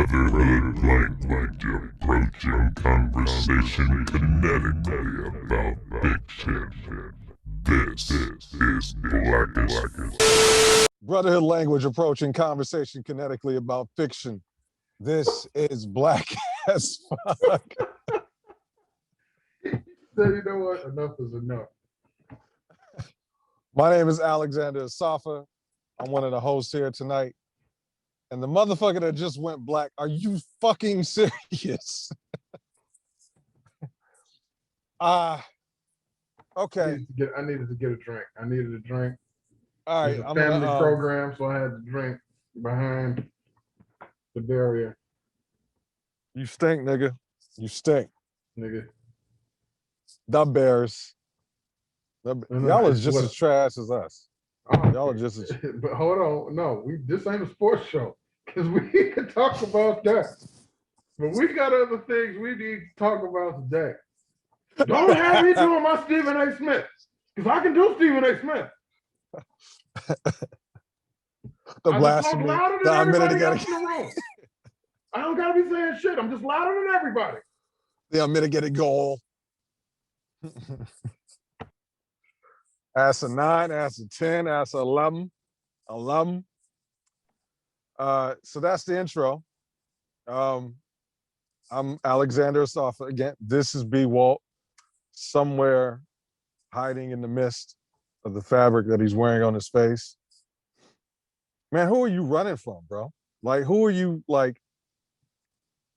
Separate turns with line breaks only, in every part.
brotherhood blank approaching conversation kinetically about fiction. This is Black as Fuck.
Brotherhood language approaching conversation kinetically about fiction. This is Black as Fuck.
So you know what? Enough is enough.
My name is Alexander Safa. I'm one of the hosts here tonight. And the motherfucker that just went black, are you fucking serious? Okay.
I needed to get a drink. I needed a drink.
All right.
It's a
I'm
family
gonna,
program, so I had to drink behind the barrier.
You stink, nigga. You stink.
Nigga.
The Bears. Y'all are just as trash as us. Y'all are just as...
But hold on. No, this ain't a sports show. Because we can talk about that. But we got other things we need to talk about today. Don't have me doing my Stephen A. Smith. Because I can do Stephen A. Smith.
The blasphemy.
Louder than everybody else in the room. I don't gotta be saying shit. I'm just louder than everybody.
The unmitigated goal. Ask a 9, ask a 10, ask a 11. So that's the intro. I'm Alexander Safa. Again, this is B. Walt, somewhere hiding in the mist of the fabric that he's wearing on his face. Man, who are you running from, bro? Like, who are you, like,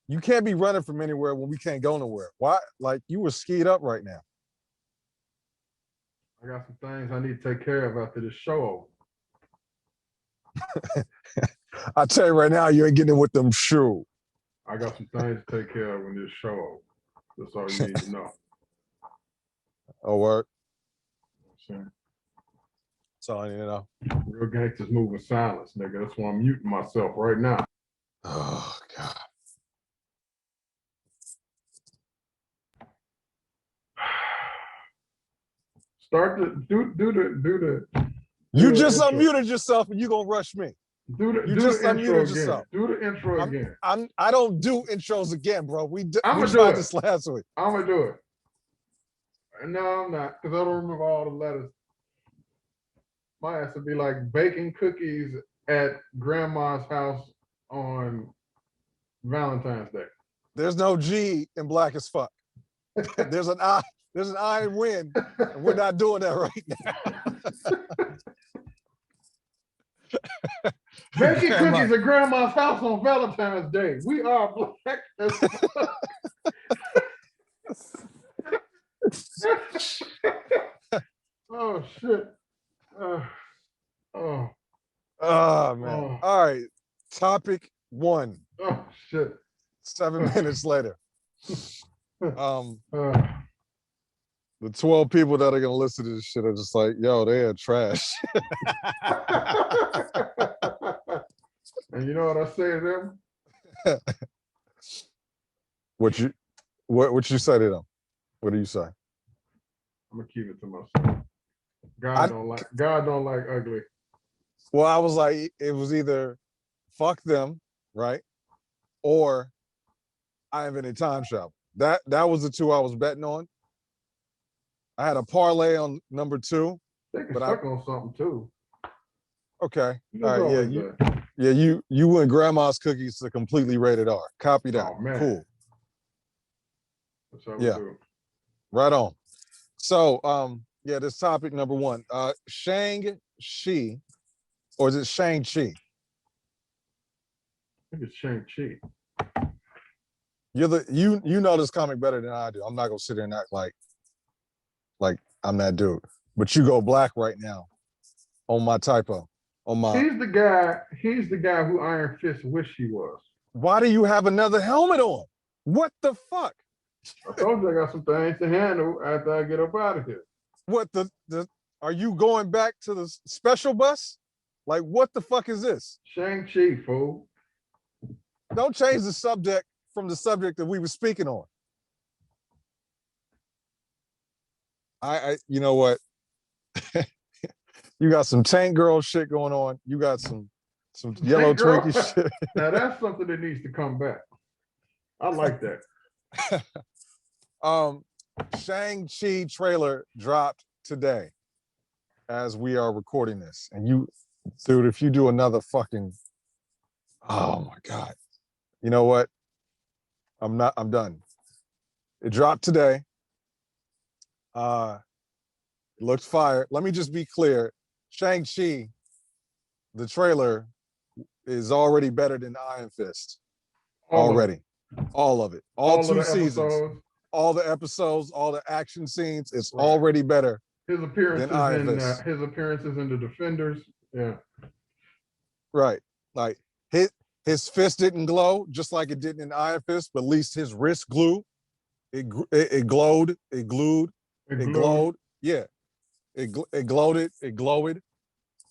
you can't be running from anywhere when we can't go nowhere. Why? Like, you were skied up right now.
I got some things I need to take care of after this show.
I tell you right now, you ain't getting with them shoes.
I got some things to take care of when this show over. That's all you need to know.
Oh, word.
Sure.
That's all I need to know.
Real gangsters move in silence, nigga. That's why I'm muting myself right now.
Oh, God.
Start to do the.
You just unmuted yourself and you gonna rush me.
You just unmuted yourself. Do the intro again.
I don't do intros again, bro. We tried this last week.
I'm gonna do it. No, I'm not, because I don't remember all the letters. My ass would be like baking cookies at grandma's house on Valentine's Day.
There's no G in Black as Fuck. There's an I. There's an I in win, and we're not doing that right
now. Baking cookies at grandma's house on Valentine's Day. We are Black as Fuck. Oh shit.
Oh man. All right. Topic 1.
Oh shit.
7 minutes later. The 12 people that are gonna listen to this shit are just like, yo, they are trash.
And you know what I say to them?
What you say to them? What do you say?
I'm gonna keep it to myself. God don't like ugly.
Well, I was like, it was either fuck them, right? Or I invented time travel. That was the two I was betting on. I had a parlay on number 2.
They can suck on something too.
Okay. All right. You went grandma's cookies to completely rated R. Copy that.
Oh, man.
Cool.
That's how we do.
Right on. So this topic number 1. Shang Chi, or is it Shang Chi?
I think it's Shang Chi.
You know this comic better than I do. I'm not gonna sit there and act like I'm that dude. But you go black right now on my typo. On my
He's the guy who Iron Fist wished he was.
Why do you have another helmet on? What the fuck?
I told you I got some things to handle after I get up out of here.
What are you going back to the special bus? Like, what the fuck is this?
Shang-Chi, fool.
Don't change the subject from the subject that we were speaking on. I you know what? You got some tank girl shit going on. You got some Some yellow
Girl.
Twinkie shit.
Now that's something that needs to come back. I like that.
Shang Chi trailer dropped today as we are recording this. And you, dude, if you do another fucking, oh my God. You know what? I'm done. It dropped today. It looked fire. Let me just be clear. Shang Chi, the trailer is already better than Iron Fist. Already. All of it. All 2 seasons.
Episodes.
All the episodes, all the action scenes, it's already better.
His appearances
than Iron
in
Fist.
his appearances in the Defenders. Yeah.
Right. Like his fist didn't glow just like it didn't in Iron Fist, but at least his wrist glowed. It glowed. It glued. It glowed. Yeah. It gloated. It glowed.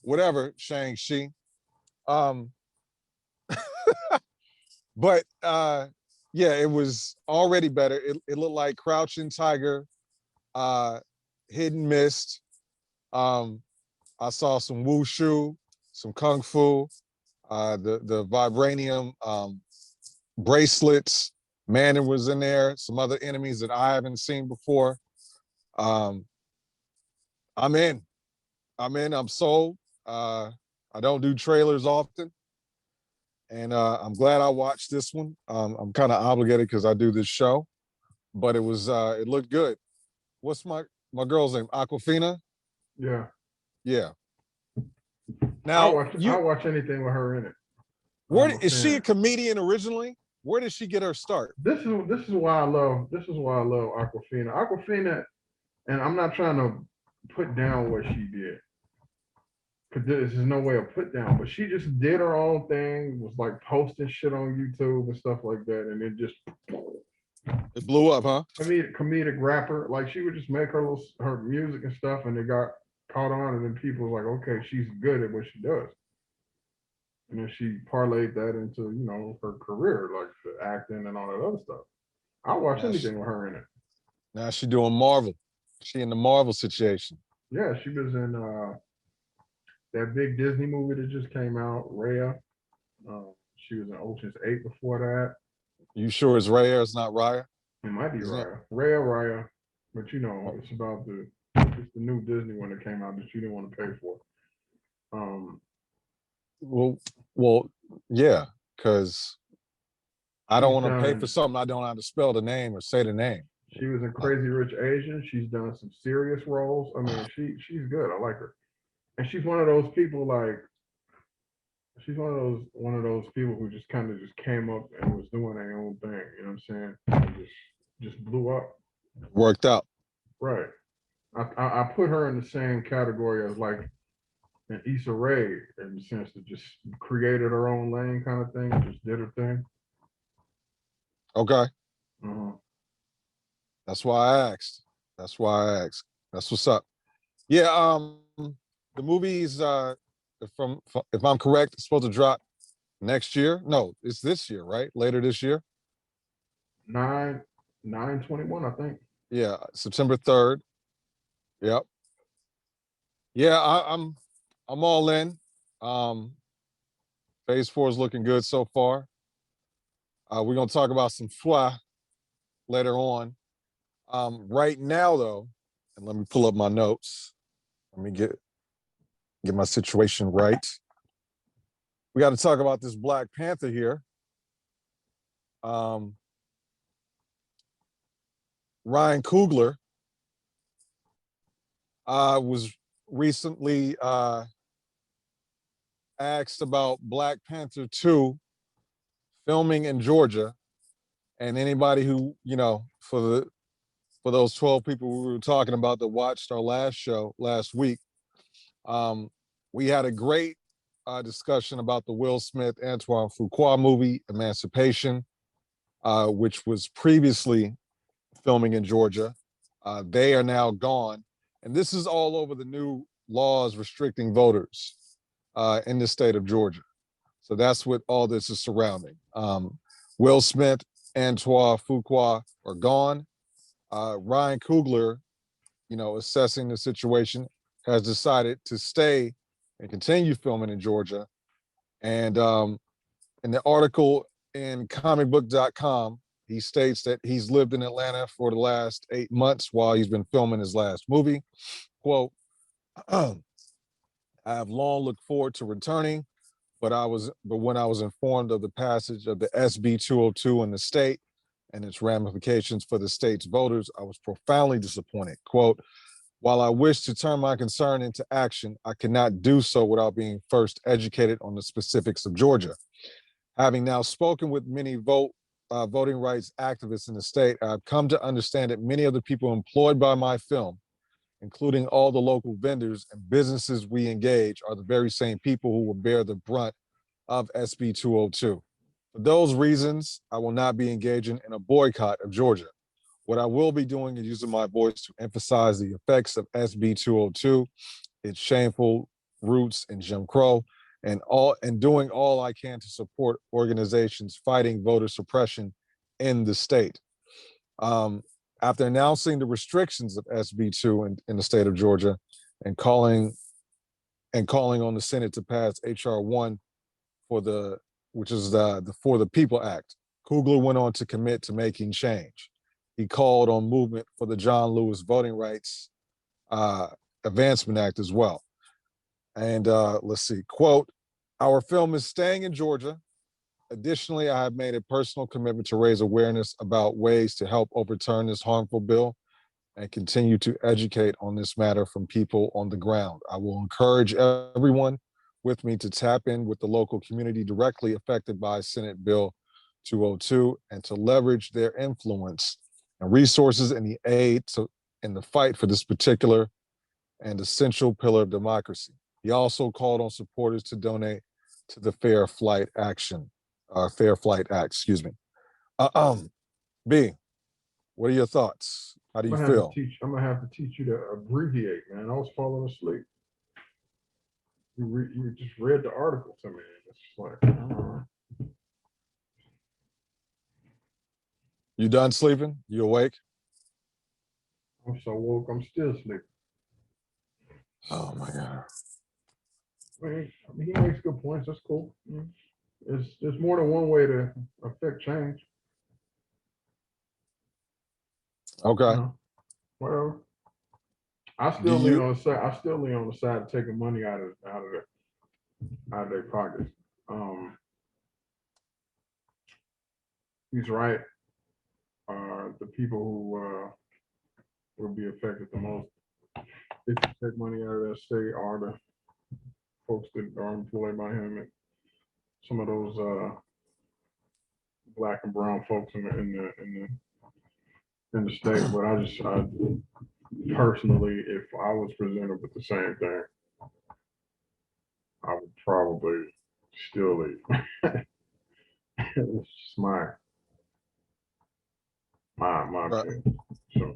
Whatever, Shang-Chi. But yeah, it was already better. It looked like Crouching Tiger, Hidden Mist. I saw some wushu, some kung fu, the vibranium bracelets. Manning was in there. Some other enemies that I haven't seen before. I'm in. I'm sold. I don't do trailers often. And I'm glad I watched this one. I'm kind of obligated because I do this show, but it looked good. What's my girl's name? Aquafina?
Yeah.
Yeah. Now
I'll watch anything with her in it.
Where is she a comedian originally? Where did she get her start?
This is why I love Aquafina. Aquafina, and I'm not trying to put down what she did, because there's no way of put down, but she just did her own thing, was like posting shit on YouTube and stuff like that, and it just
it blew up, huh?
Comedic rapper, like she would just make her music and stuff, and it got caught on, and then people were like, okay, she's good at what she does. And then she parlayed that into, her career, like the acting and all that other stuff. I'll watch anything with her in it.
Now she doing Marvel. She in the Marvel situation.
Yeah, she was in that big Disney movie that just came out, Raya. She was in Ocean's 8 before that.
You sure it's Raya? It's not Raya?
It might be Raya. Raya. But it's about it's the new Disney one that came out that you didn't want to pay for.
Well, yeah, because I don't want to pay for something I don't know how to spell the name or say the name.
She was in Crazy Rich Asian. She's done some serious roles. I mean, she's good. I like her. And she's one of those people she's one of those people who just kind of just came up and was doing their own thing. You know what I'm saying? And just blew up.
Worked out.
Right. I put her in the same category as like an Issa Rae, in the sense that just created her own lane kind of thing, just did her thing.
Okay.
Uh-huh.
That's why I asked. That's what's up. Yeah, the movie's if I'm correct, it's supposed to drop next year. No, it's this year, right? Later this year.
9/21, I think.
Yeah, September 3rd. Yep. Yeah, I'm all in. Phase 4 is looking good so far. We're gonna talk about some fly later on. Right now, though, and let me pull up my notes. Let me get my situation right. We got to talk about this Black Panther here. Ryan Coogler was recently asked about Black Panther 2 filming in Georgia, and anybody who, for those 12 people we were talking about that watched our last show last week, we had a great discussion about the Will Smith, Antoine Fuqua movie, Emancipation, which was previously filming in Georgia. They are now gone. And this is all over the new laws restricting voters in the state of Georgia. So that's what all this is surrounding. Will Smith, Antoine Fuqua are gone. Ryan Coogler, assessing the situation, has decided to stay and continue filming in Georgia. And in the article in comicbook.com, he states that he's lived in Atlanta for the last 8 months while he's been filming his last movie. Quote, I have long looked forward to returning, but when I was informed of the passage of the SB 202 in the state and its ramifications for the state's voters, I was profoundly disappointed. Quote, while I wish to turn my concern into action, I cannot do so without being first educated on the specifics of Georgia. Having now spoken with many voting rights activists in the state, I've come to understand that many of the people employed by my film, including all the local vendors and businesses we engage, are the very same people who will bear the brunt of SB 202. For those reasons, I will not be engaging in a boycott of Georgia. What I will be doing is using my voice to emphasize the effects of SB 202, its shameful roots in Jim Crow, and doing all I can to support organizations fighting voter suppression in the state. After announcing the restrictions of SB 2 in the state of Georgia and calling on the Senate to pass HR 1 which is the For the People Act, Coogler went on to commit to making change. He called on movement for the John Lewis Voting Rights Advancement Act as well. And let's see, quote, our film is staying in Georgia. Additionally, I have made a personal commitment to raise awareness about ways to help overturn this harmful bill and continue to educate on this matter from people on the ground. I will encourage everyone with me to tap in with the local community directly affected by Senate Bill 202 and to leverage their influence and resources in the in the fight for this particular and essential pillar of democracy. He also called on supporters to donate to the Fair Flight Act, excuse me. B, what are your thoughts? How do you feel?
I'm gonna have to teach you to abbreviate, man. I was falling asleep. You just read the article to me. It's like,
You done sleeping? You awake?
I'm so woke, I'm still sleeping.
Oh my God.
I mean, he makes good points. That's cool. There's more than one way to affect change.
Okay.
You know? Well, I still lean on the side. I still lean on the side of taking money out of their pockets. He's right. The people who will be affected the most if you take money out of that state are the folks that are employed by him and some of those black and brown folks in the state. But I personally, if I was presented with the same thing, I would probably still leave. It's just my opinion. So.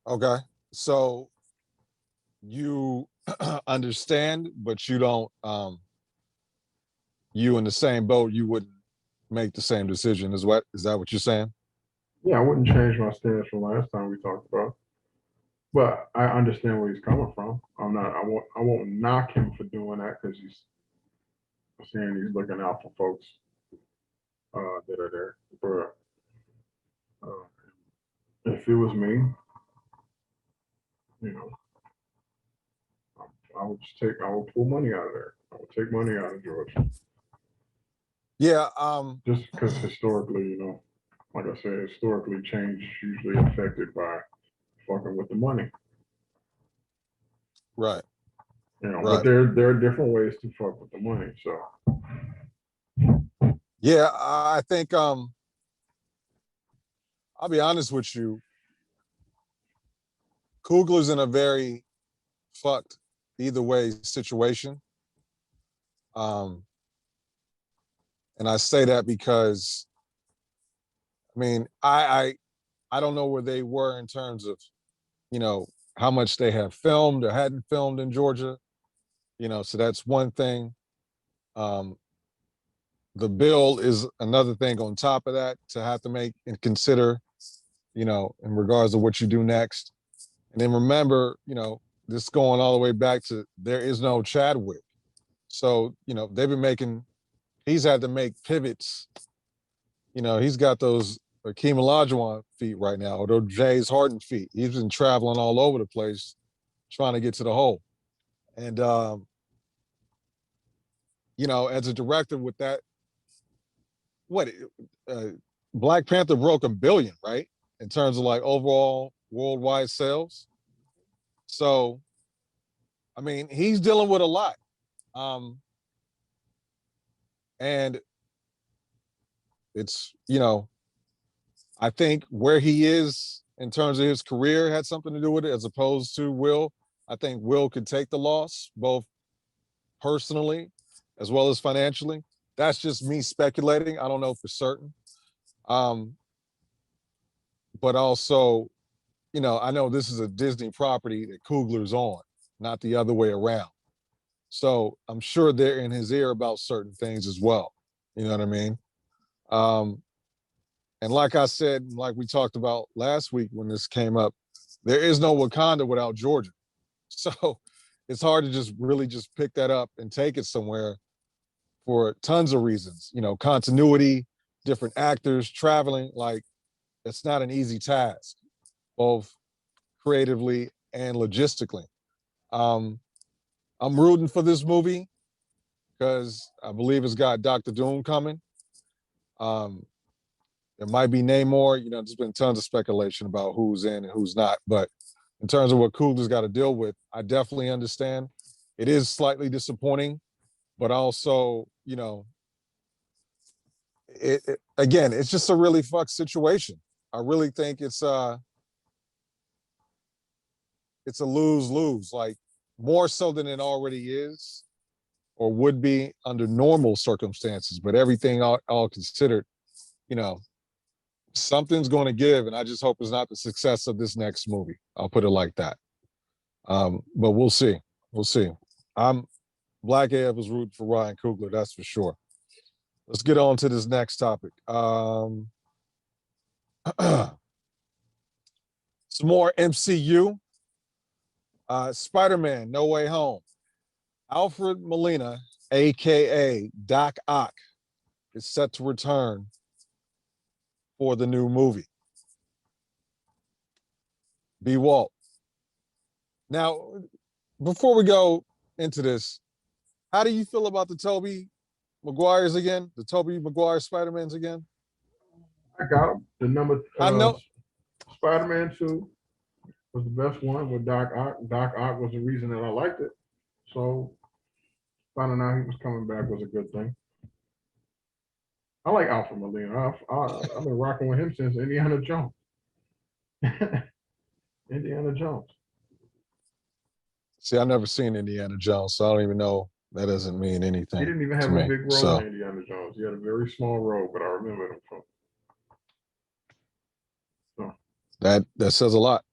Okay. So you understand, but you don't, you in the same boat, you wouldn't make the same decision. Is that what you're saying?
Yeah, I wouldn't change my stance from last time we talked about. But I understand where he's coming from. I won't knock him for doing that because he's saying he's looking out for folks that are there. But if it was me, you know, I would pull money out of there. I would take money out of Georgia.
Yeah.
Just because historically, you know, like I said, historically change is usually affected by fucking with the money.
Right.
You know,
right.
But there are different ways to fuck with the money. So
yeah, I think I'll be honest with you. Coogler's in a very fucked either way situation. And I say that because I mean, I don't know where they were in terms of, you know, how much they have filmed or hadn't filmed in Georgia, you know, so that's one thing. The bill is another thing on top of that to have to make and consider, you know, in regards to what you do next. And then remember, you know, this going all the way back to there is no Chadwick. So, he's had to make pivots. He's got those Akeem Olajuwon feet right now, or those James Harden feet. He's been traveling all over the place trying to get to the hole. And, as a director with that, what, Black Panther broke 1 billion, right? In terms of like overall worldwide sales. So, I mean, he's dealing with a lot. And it's, I think where he is in terms of his career had something to do with it, as opposed to Will. I think Will could take the loss, both personally as well as financially. That's just me speculating. I don't know for certain. But also, I know this is a Disney property that Coogler's on, not the other way around. So I'm sure they're in his ear about certain things as well. You know what I mean? And like I said, like we talked about last week when this came up, there is no Wakanda without Georgia. So it's hard to just really just pick that up and take it somewhere for tons of reasons. Continuity, different actors, traveling, like it's not an easy task, both creatively and logistically. I'm rooting for this movie because I believe it's got Dr. Doom coming. There might be Namor. There's been tons of speculation about who's in and who's not. But in terms of what Coogler's got to deal with, I definitely understand. It is slightly disappointing, but also, again, it's just a really fucked situation. I really think it's a lose-lose, like more so than it already is or would be under normal circumstances. But everything all considered, something's going to give, and I just hope it's not the success of this next movie. I'll put it like that. But we'll see. We'll see. Black AF was rooting for Ryan Coogler, that's for sure. Let's get on to this next topic. Some more MCU. Spider-Man, No Way Home. Alfred Molina, aka Doc Ock, is set to return for the new movie. B. Walt. Now, before we go into this, how do you feel about the Tobey Maguires again? The Tobey Maguire Spider-Mans again?
I got him. The number
I know.
Spider-Man 2 was the best one with Doc Ock. Doc Ock was the reason that I liked it. So finding out he was coming back was a good thing. I like Alfred Molina. I've been rocking with him since Indiana Jones. Indiana Jones.
See, I've never seen Indiana Jones, so I don't even know. That doesn't mean anything.
He didn't even have
to
a
me.
big role
So
in Indiana Jones. He had a very small role, but I remember him from. So
that says a lot.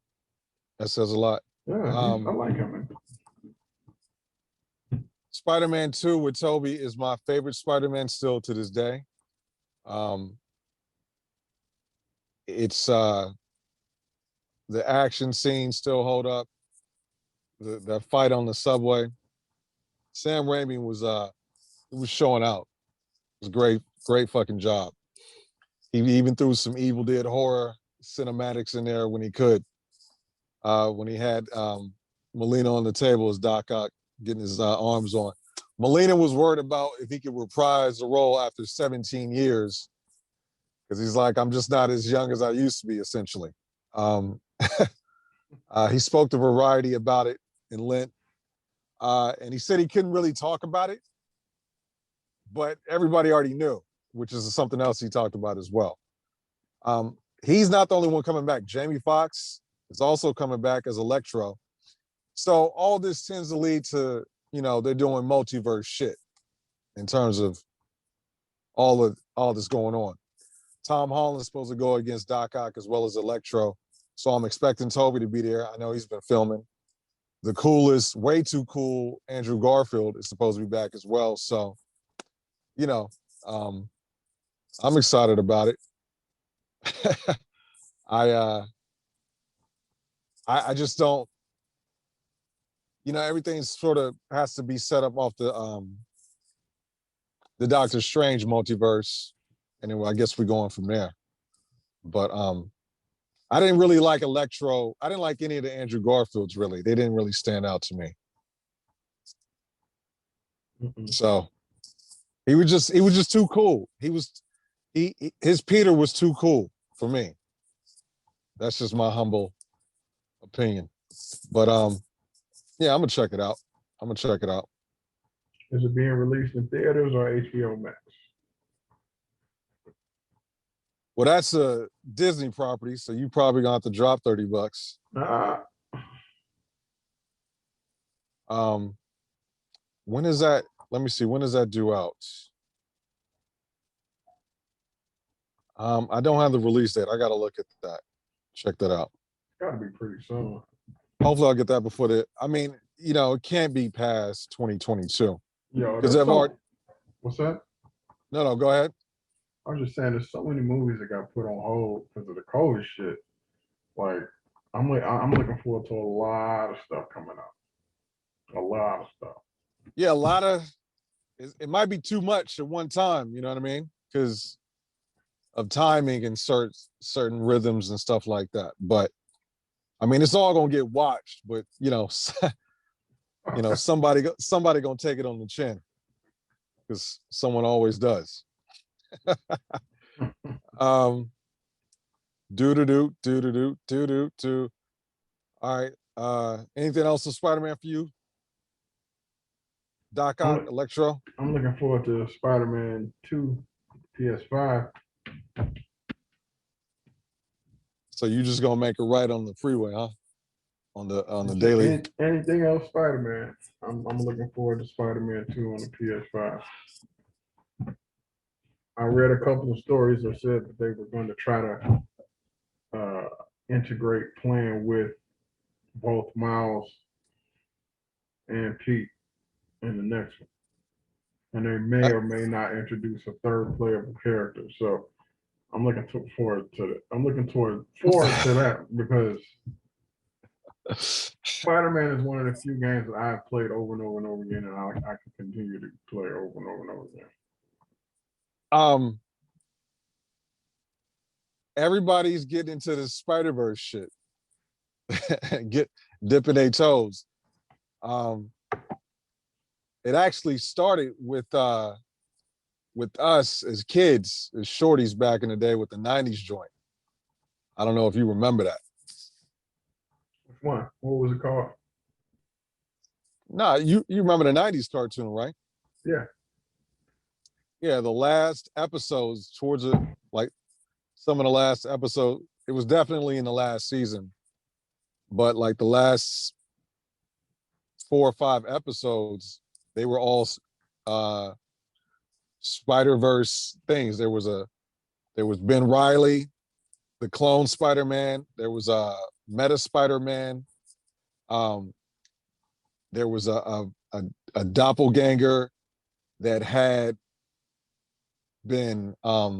That says a lot.
yeah, I like him.
Spider-Man 2 with Tobey is my favorite Spider-Man still to this day. It's the action scenes still hold up. That fight on the subway. Sam Raimi was showing out. It was great fucking job. He even threw some Evil Dead horror cinematics in there when he could. When he had Molina on the table as Doc Ock getting his arms on. Molina was worried about if he could reprise the role after 17 years, because he's like, I'm just not as young as I used to be, essentially. He spoke to Variety about it in Lent, and he said he couldn't really talk about it, but everybody already knew, which is something else he talked about as well. He's not the only one coming back. Jamie Foxx is also coming back as Electro. So all this tends to lead to, they're doing multiverse shit in terms of all this going on. Tom Holland's supposed to go against Doc Ock as well as Electro. So I'm expecting Tobey to be there. I know he's been filming. The coolest, way too cool Andrew Garfield is supposed to be back as well. So, I'm excited about it. I just don't, everything sort of has to be set up off the Doctor Strange multiverse, and then I guess we're going from there. But I didn't really like Electro. I didn't like any of the Andrew Garfields, really. They didn't really stand out to me. So he was just too cool. His Peter was too cool for me. That's just my humble opinion. But yeah, I'm gonna check it out.
Is it being released in theaters or HBO Max?
Well, that's a Disney property, so you probably gonna have to drop $30. When is that? Let me see. When does that due out? I don't have the release date. I gotta look at that. Check that out.
Gotta be pretty soon.
Hopefully, I'll get that before the. I mean, it can't be past 2022.
Yo,
Because they've already.
What's that?
No, go ahead.
I was just saying, there's so many movies that got put on hold because of the COVID shit. Like, I'm looking forward to a lot of stuff coming out. A lot of stuff.
Yeah, a lot of. It might be too much at one time. You know what I mean? Because of timing and certain rhythms and stuff like that. But I mean, it's all gonna get watched. But somebody gonna take it on the chin because someone always does. Do. All right. Anything else on Spider-Man for you? Doc Ock, Electro.
I'm looking forward to Spider-Man 2 PS5.
So you just gonna make a right on the freeway, huh? On the daily.
Anything else Spider-Man? I'm looking forward to Spider-Man 2 on the PS5. I read a couple of stories that said that they were going to try to integrate playing with both Miles and Pete in the next one. And they may or may not introduce a third playable character. So I'm looking forward to that. I'm looking forward to that because Spider-Man is one of the few games that I've played over and over and over again, and I can continue to play over and over and over again.
Everybody's getting into the Spider-Verse shit. Dipping their toes. It actually started with us as kids, as shorties back in the day with the 90s joint. I don't know if you remember that.
Which one? What was it called?
No, you remember the 90s cartoon, right?
Yeah.
Yeah, the last episodes towards it, like some of the last episode, it was definitely in the last season, but like the last 4 or 5 episodes, they were all Spider-Verse things. There was Ben Reilly, the clone Spider-Man. There was a Meta Spider-Man. There was a doppelganger that had been I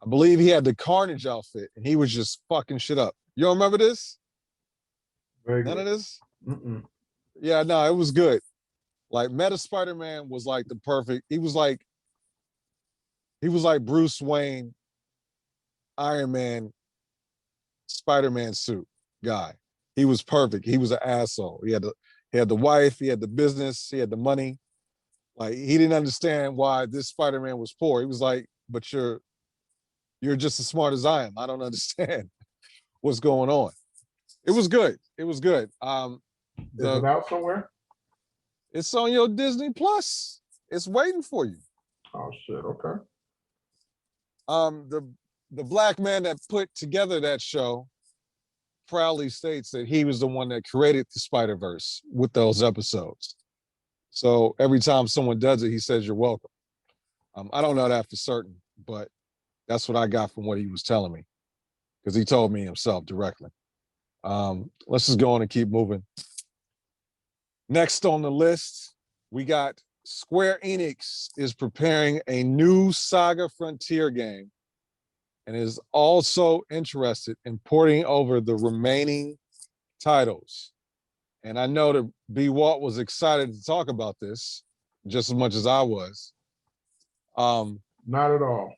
believe he had the Carnage outfit and he was just fucking shit up. You don't remember this? None of this?
Mm-mm.
Yeah, no, it was good. Like Meta Spider-Man was like the perfect, he was like Bruce Wayne, Iron Man, Spider-Man suit guy. He was perfect. He was an asshole. He had the wife, he had the business, he had the money. Like he didn't understand why this Spider-Man was poor. He was like, but you're just as smart as I am. I don't understand what's going on. It was good.
Is it out somewhere?
It's on your Disney Plus. It's waiting for you.
Oh shit, okay.
The black man that put together that show proudly states that he was the one that created the Spider-Verse with those episodes. So every time someone does it, he says, you're welcome. I don't know that for certain, but that's what I got from what he was telling me, because he told me himself directly. Let's just go on and keep moving. Next on the list, we got Square Enix is preparing a new Saga Frontier game and is also interested in porting over the remaining titles. And I know that B. Walt was excited to talk about this just as much as I was.
Not at all.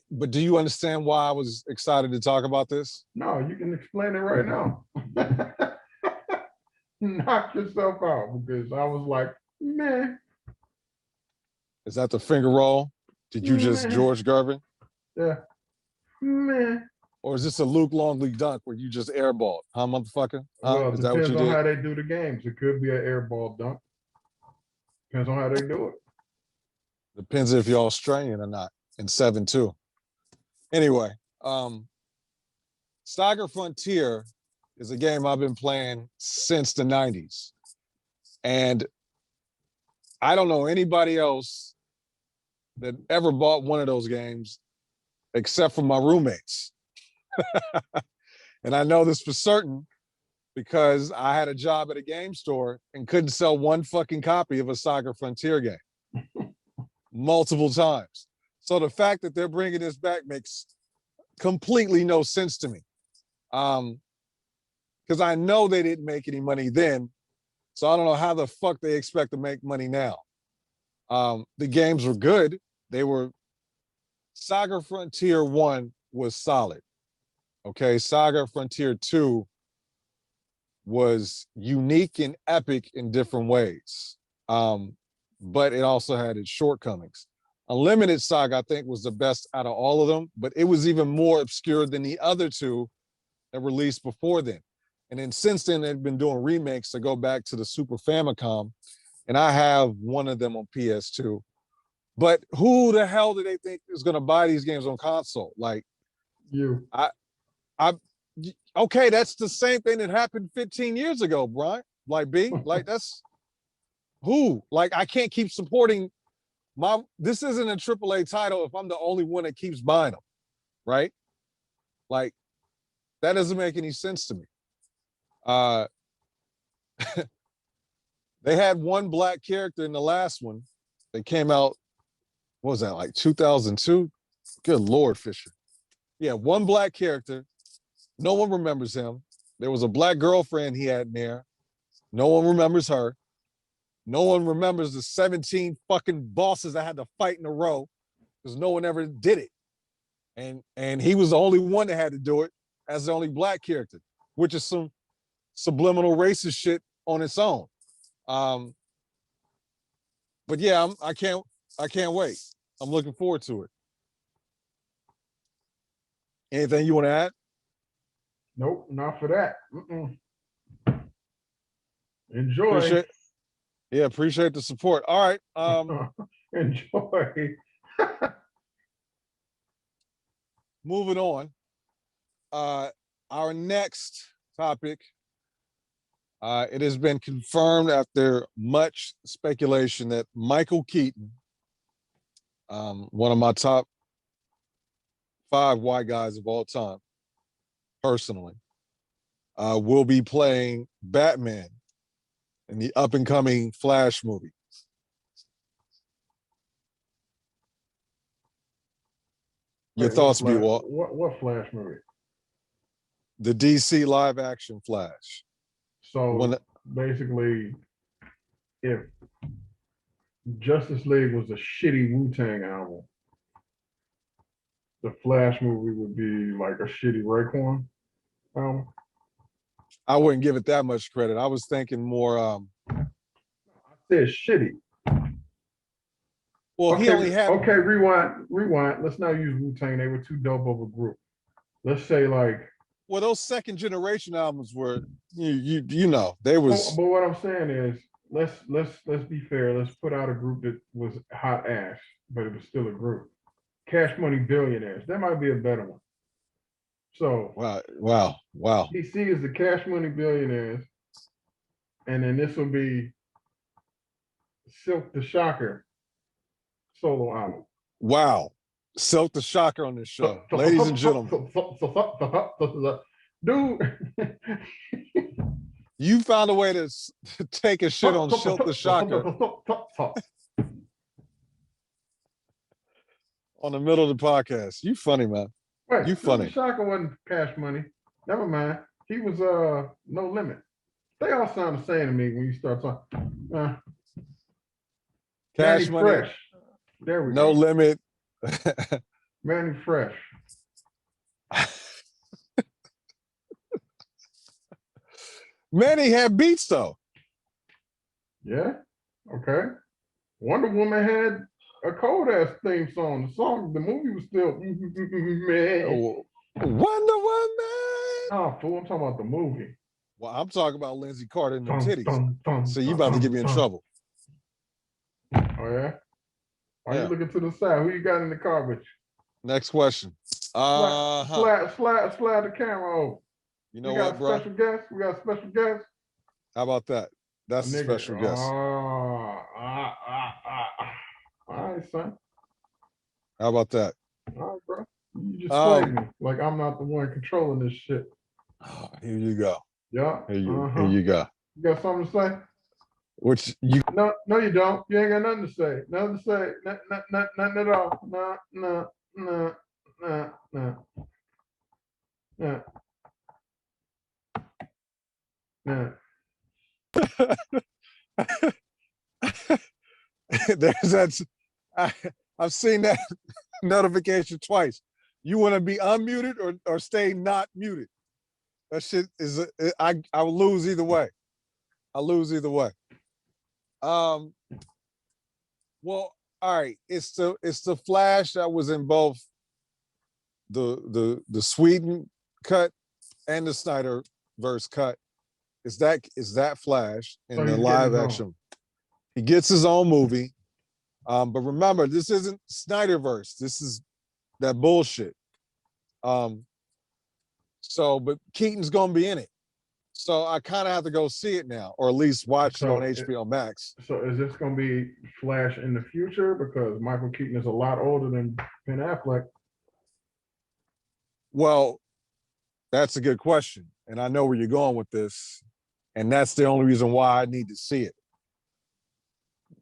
But do you understand why I was excited to talk about this?
No, you can explain it right now. Knock yourself out because I was like, man.
Is that the finger roll? Did you just George Gervin?
Yeah. Man.
Or is this a Luke Longley dunk where you just airballed? Huh, motherfucker?
Well, it
Is that what
depends
you
on
did?
how they do the games. It could be an airball dunk. Depends on how they do it.
Depends if you're Australian or not. In 7-2. Anyway, Saga Frontier is a game I've been playing since the 90s. And I don't know anybody else that ever bought one of those games except for my roommates. And I know this for certain because I had a job at a game store and couldn't sell one fucking copy of a Saga Frontier game multiple times. So the fact that they're bringing this back makes completely no sense to me. Because I know they didn't make any money then, so I don't know how the fuck they expect to make money now. The games were good. Saga Frontier 1 was solid. Okay, Saga Frontier 2 was unique and epic in different ways. But it also had its shortcomings. Unlimited Saga, I think, was the best out of all of them, but it was even more obscure than the other two that released before then. And then since then, they've been doing remakes to go back to the Super Famicom, and I have one of them on PS2. But who the hell do they think is going to buy these games on console? Like,
You.
Okay, that's the same thing that happened 15 years ago, Brian. Like, B, like that's who? Like, I can't keep supporting this isn't a AAA title if I'm the only one that keeps buying them, right? Like, that doesn't make any sense to me. They had one black character in the last one that came out, what was that, like 2002? Good Lord, Fisher. Yeah, one black character. No one remembers him. There was a black girlfriend he had in there. No one remembers her. No one remembers the 17 fucking bosses I had to fight in a row because no one ever did it. And he was the only one that had to do it as the only black character, which is some subliminal racist shit on its own. But yeah, I can't wait. I'm looking forward to it. Anything you want to add?
Nope, not for that. Enjoy.
Appreciate the support. All right.
Enjoy.
Moving on. Our next topic. It has been confirmed after much speculation that Michael Keaton, one of my top 5 white guys of all time, personally, will be playing Batman in the up-and-coming Flash movie. Your thoughts, B. Walt?
What Flash movie?
The DC live-action Flash.
So basically, if Justice League was a shitty Wu-Tang album, the Flash movie would be like a shitty Raekwon album.
I wouldn't give it that much credit. I was thinking more.
I said shitty.
Well,
okay,
he only had.
Okay, rewind. Let's not use Wu-Tang. They were too dope of a group. Let's say like.
Well, those second generation albums were, you know, they was.
But what I'm saying is, let's be fair. Let's put out a group that was hot ass, but it was still a group. Cash Money Billionaires. That might be a better one. So
wow.
DC is the Cash Money Billionaires, and then this will be Silk the Shocker solo album.
Wow. Silk the Shocker on this show. Ladies and gentlemen.
Dude.
You found a way to take a shit on Silk the Shocker on the middle of the podcast. You funny, man.
Wait,
you funny.
Silk the Shocker wasn't Cash Money. Never mind. He was No Limit. They all sound the same to me when you start talking. Manny
Cash Money,
Fresh. There we
No
go.
Limit.
Manny Fresh.
Manny had beats though.
Yeah. Okay. Wonder Woman had a cold ass theme song. The movie was still man.
Wonder Woman.
Oh, fool! I'm talking about the movie.
Well, I'm talking about Lindsay Carter and them
Dun,
titties.
dun, dun,
So you
dun,
about to get
dun,
me in
dun.
trouble.
Oh yeah. Why
Yeah.
you looking to the side? Who you got in the car with you?
Next question.
Slide the camera over.
You
We
know
got
what,
a
bro?
special guest. We got a special guest.
How about that? That's a
nigga.
special guest.
All right, son.
How about that?
All right, bro. You just played me like I'm not the one controlling this shit.
Oh, here you go.
Yeah.
Here you go.
You got something to say?
Which you
No, you don't. You ain't got nothing to say. Nothing to say. Nothing at all. No.
there's that. I've seen that notification twice. You want to be unmuted or stay not muted? That shit is. I will lose either way. I lose either way. Well, all right. It's the Flash that was in both the Sweden cut and the Snyder verse cut. Is that Flash in the live action? He gets his own movie. But remember, this isn't Snyderverse. This is that bullshit. But Keaton's gonna be in it. So I kind of have to go see it now, or at least watch it on HBO Max.
So is this going to be Flash in the future? Because Michael Keaton is a lot older than Ben Affleck.
Well, that's a good question. And I know where you're going with this. And that's the only reason why I need to see it.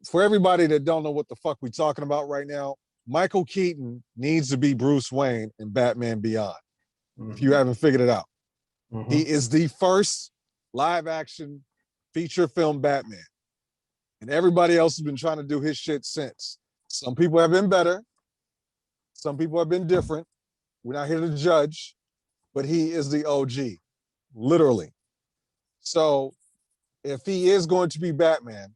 For everybody that don't know what the fuck we're talking about right now, Michael Keaton needs to be Bruce Wayne in Batman Beyond. Mm-hmm. If you haven't figured it out. Mm-hmm. He is the first live action feature film Batman. And everybody else has been trying to do his shit since. Some people have been better. Some people have been different. We're not here to judge, but he is the OG, literally. So if he is going to be Batman,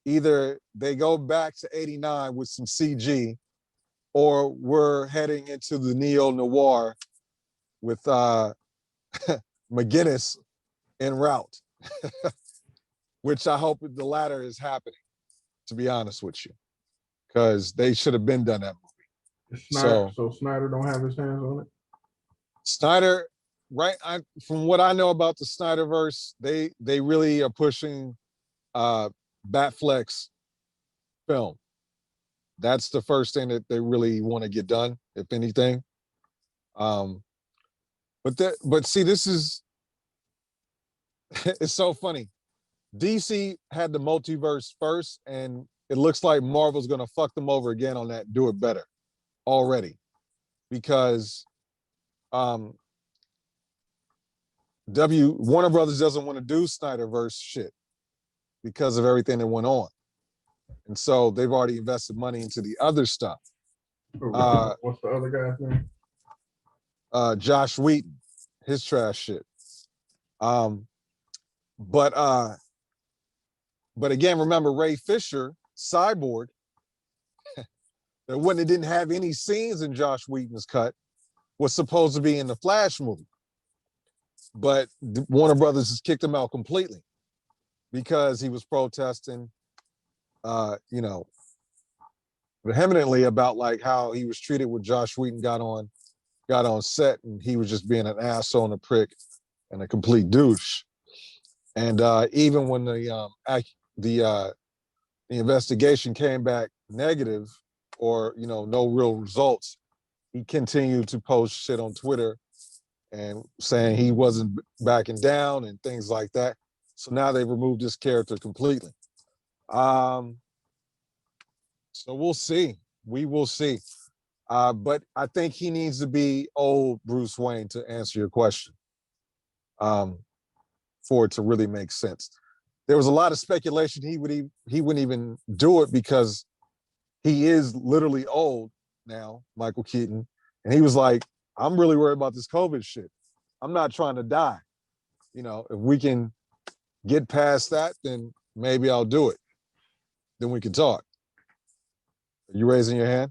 either they go back to 89 with some CG, or we're heading into the neo-noir with McGinnis en route, which I hope the latter is happening, to be honest with you, because they should have been done that movie.
So Snyder don't have his hands on it?
Snyder, right? From what I know about the Snyderverse, they really are pushing Batfleck's film. That's the first thing that they really want to get done, if anything. But see, this is it's so funny. DC had the multiverse first, and it looks like Marvel's gonna fuck them over again on that. Do it better already, because Warner Brothers doesn't want to do Snyderverse shit because of everything that went on, and so they've already invested money into the other stuff.
What's the other guy's name?
Josh Whedon, his trash shit. But again, remember Ray Fisher, Cyborg, the one that didn't have any scenes in Josh Whedon's cut, was supposed to be in the Flash movie. But Warner Brothers has kicked him out completely because he was protesting, vehemently about like how he was treated when Josh Whedon got on set, and he was just being an asshole and a prick and a complete douche. And even when the investigation came back negative, or no real results, he continued to post shit on Twitter and saying he wasn't backing down and things like that. So now they've removed this character completely. So we'll see. We will see. But I think he needs to be old Bruce Wayne, to answer your question. for it to really make sense. There was a lot of speculation he wouldn't even do it because he is literally old now, Michael Keaton. And he was like, I'm really worried about this COVID shit. I'm not trying to die. You know, if we can get past that, then maybe I'll do it. Then we can talk. Are you raising your hand?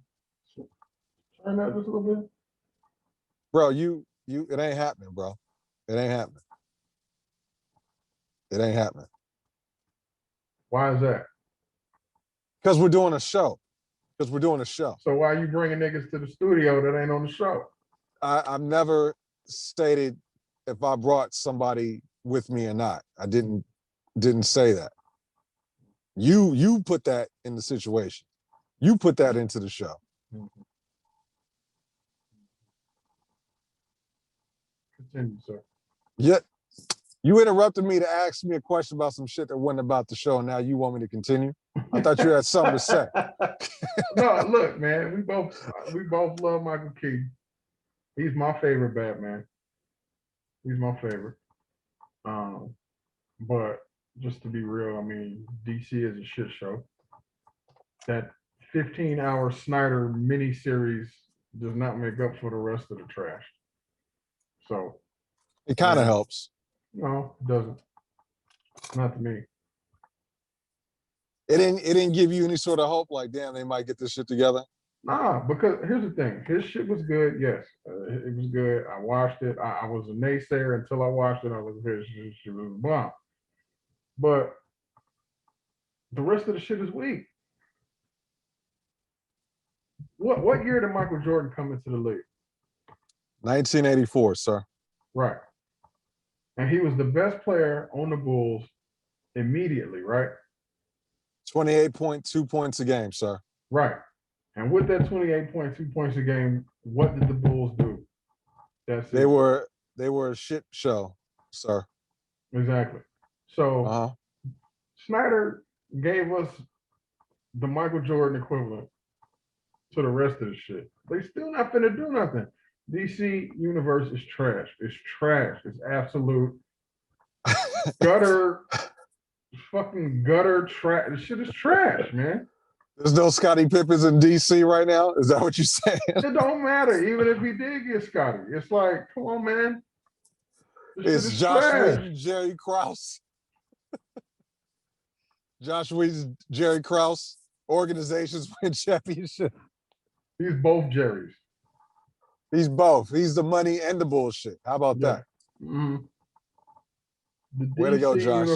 Turn that just a little bit.
Bro, it ain't happening, bro. It ain't happening. It ain't happening.
Why is that?
Because we're doing a show. Because we're doing a show.
So why are you bringing niggas to the studio that ain't on the show?
I've never stated if I brought somebody with me or not. I didn't say that. You put that in the situation. You put that into the show.
Continue, sir.
Yet you interrupted me to ask me a question about some shit that wasn't about the show, and now you want me to continue? I thought you had something to say.
No, look, man, we both love Michael Keaton. He's my favorite Batman. He's my favorite. But just to be real, I mean, DC is a shit show. That 15-hour Snyder miniseries does not make up for the rest of the trash. So
It kind of helps.
no, it doesn't. Not to me.
It didn't give you any sort of hope, like, damn, they might get this shit together.
Nah, because here's the thing. His shit was good. Yes, it was good. I watched it. I was a naysayer until I watched it. I was his shit was a bomb. But the rest of the shit is weak. What year did Michael Jordan come into the league?
1984, sir.
Right. And he was the best player on the Bulls immediately, right?
28.2 points a game, sir.
Right. And with that 28.2 points a game, what did the Bulls do? That's it.
They were a shit show, sir.
Exactly. So Snyder gave us the Michael Jordan equivalent to the rest of the shit. They still not finna do nothing. DC universe is trash. It's trash. It's absolute gutter, fucking gutter trash. This shit is trash, man.
There's no Scottie Pippins in DC right now? Is that what you're saying?
It don't matter. Even if he did get Scotty, it's like, come on, man. This
It's Josh Whedon, Jerry Krause. Josh Whedon, Jerry Krause. Organizations win championship.
He's both Jerrys.
He's both. He's the money and the bullshit. How about that?
Mm-hmm. The
Way to go, Josh.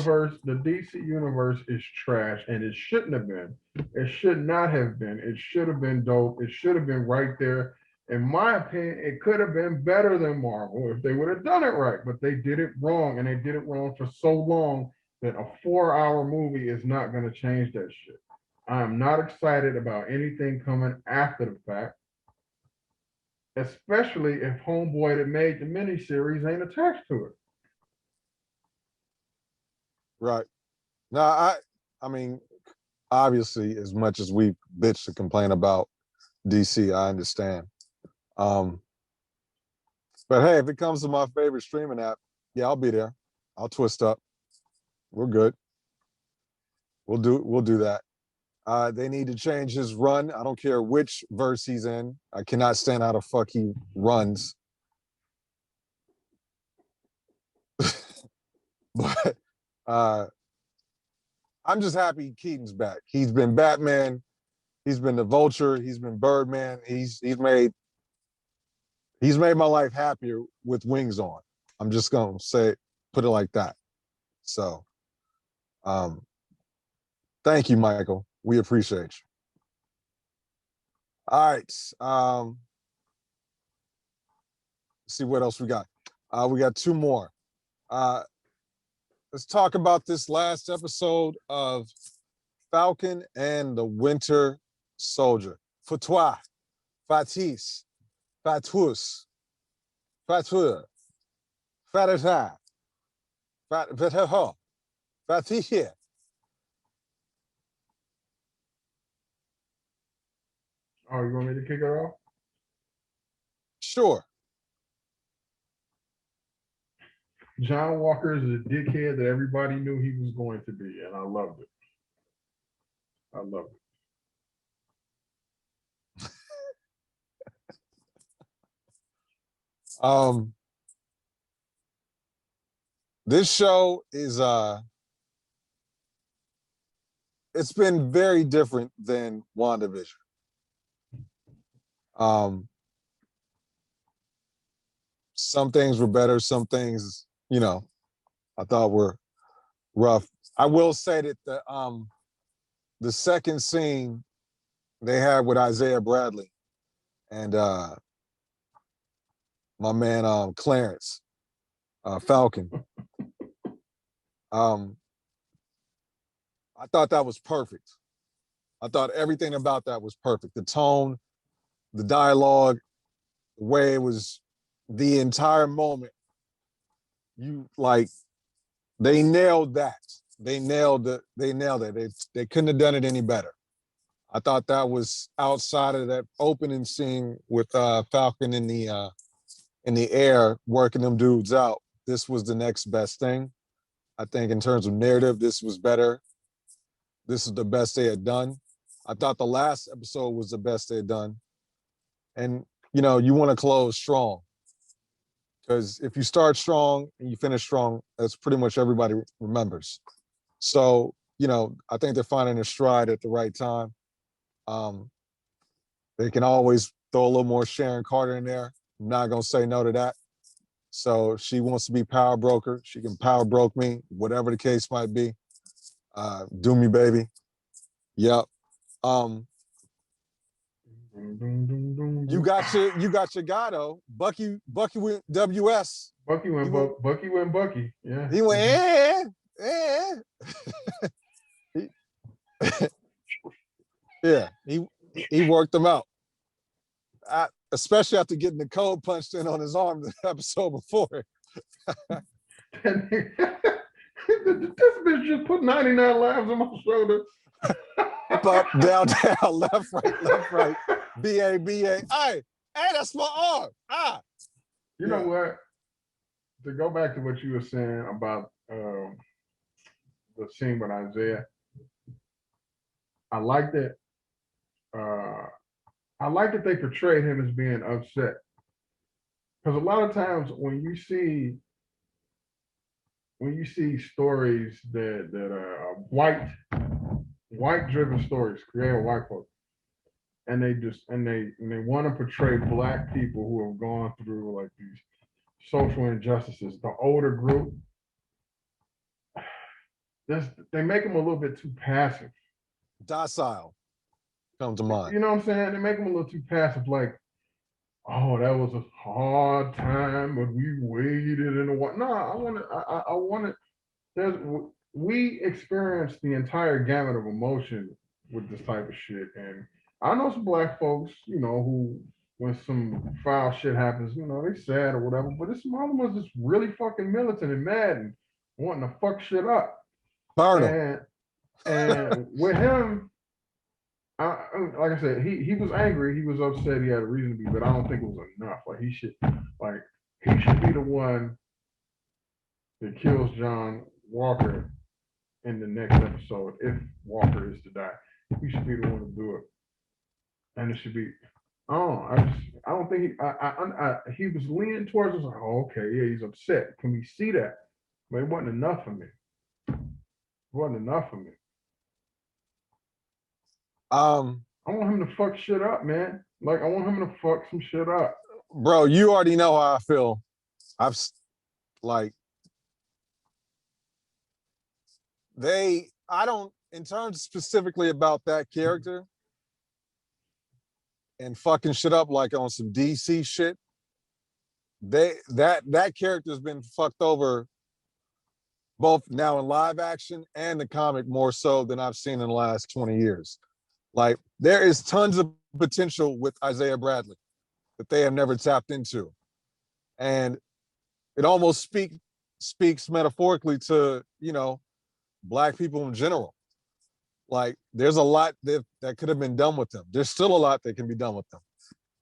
The DC universe is trash, and it shouldn't have been. It should not have been. It should have been dope. It should have been right there. In my opinion, it could have been better than Marvel if they would have done it right, but they did it wrong, and they did it wrong for so long that a 4-hour movie is not going to change that shit. I am not excited about anything coming after the fact, especially if homeboy that made the miniseries ain't attached to it.
Right. Now, I mean, obviously, as much as we bitch and complain about DC, I understand. But hey, if it comes to my favorite streaming app, yeah, I'll be there. I'll twist up. We're good. We'll do that. They need to change his run. I don't care which verse he's in. I cannot stand how the fuck he runs. But I'm just happy Keaton's back. He's been Batman. He's been the Vulture. He's been Birdman. He's made my life happier with wings on. I'm just gonna put it like that. So, thank you, Michael. We appreciate you. All right. Let's see what else we got. We got 2 more. Let's talk about this last episode of Falcon and the Winter Soldier. Fatwa, Fatis, Fatus, Fatur, Fatata, Fataho, Fatihia.
Oh, you want me to kick it off?
Sure.
John Walker is a dickhead that everybody knew he was going to be, and I loved it. I loved it.
This show is it's been very different than WandaVision. Some things were better, some things, I thought were rough. I will say that the second scene they had with Isaiah Bradley and my man Clarence Falcon. I thought that was perfect. I thought everything about that was perfect. The tone, the dialogue, the way it was, the entire moment. They nailed that. They nailed it. They couldn't have done it any better. I thought that was outside of that opening scene with Falcon in the air working them dudes out. This was the next best thing. I think in terms of narrative, this was better. This is the best they had done. I thought the last episode was the best they had done. And, you want to close strong. Because if you start strong and you finish strong, that's pretty much everybody remembers. So, I think they're finding their stride at the right time. They can always throw a little more Sharon Carter in there. I'm not going to say no to that. So she wants to be power broker. She can power broke me, whatever the case might be. Do me, baby. Yep. You got your guy though. Bucky went WS.
Bucky went Bucky. Yeah.
He went yeah. He worked them out. Especially after getting the code punched in on his arm the episode before.
This bitch just put 99 lives on my shoulder.
Up, down, left, right. B-A. Hey, that's my arm.
You know what? To go back to what you were saying about the scene with Isaiah, I liked it. I like that they portrayed him as being upset. Because a lot of times when you see stories that are white driven stories created by white folks, and they want to portray Black people who have gone through like these social injustices, the older group, they make them a little bit too passive.
Docile comes to mind.
You know what I'm saying? They make them a little too passive, like, oh, that was a hard time, but we waited in a while. No, I want to. We experienced the entire gamut of emotion with this type of shit, and I know some Black folks, who when some foul shit happens, they sad or whatever. But this mom was just really fucking militant and mad and wanting to fuck shit up.
Burn him.
And with him. Like I said, he was angry. He was upset. He had a reason to be, but I don't think it was enough. He should be the one that kills John Walker in the next episode if Walker is to die. He should be the one to do it, and it should be. I don't think he was leaning towards us. Like, oh, okay, yeah, he's upset. Can we see that? But it wasn't enough for me. I want him to fuck shit up, man. I want him to fuck some shit up.
Bro, you already know how I feel. In terms specifically about that character and fucking shit up like on some DC shit, that character's been fucked over both now in live action and the comic more so than I've seen in the last 20 years. There is tons of potential with Isaiah Bradley that they have never tapped into. And it almost speaks metaphorically to, Black people in general. There's a lot that could have been done with them. There's still a lot that can be done with them.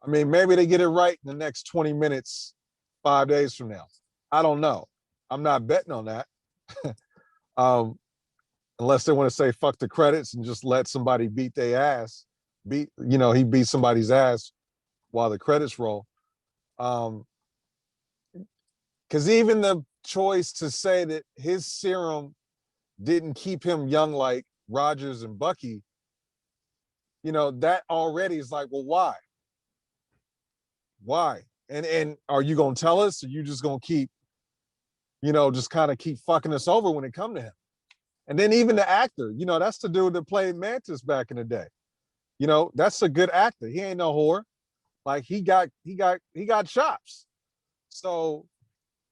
Maybe they get it right in the next 20 minutes, 5 days from now. I don't know. I'm not betting on that. Unless they want to say fuck the credits and just let somebody beat their ass. He beat somebody's ass while the credits roll. Because even the choice to say that his serum didn't keep him young like Rogers and Bucky, that already is like, well, why? Why? And are you gonna tell us, or you just gonna keep, just kind of keep fucking us over when it come to him? And then even the actor, that's the dude that played Mantis back in the day. That's a good actor. He ain't no whore. Like he got chops. So,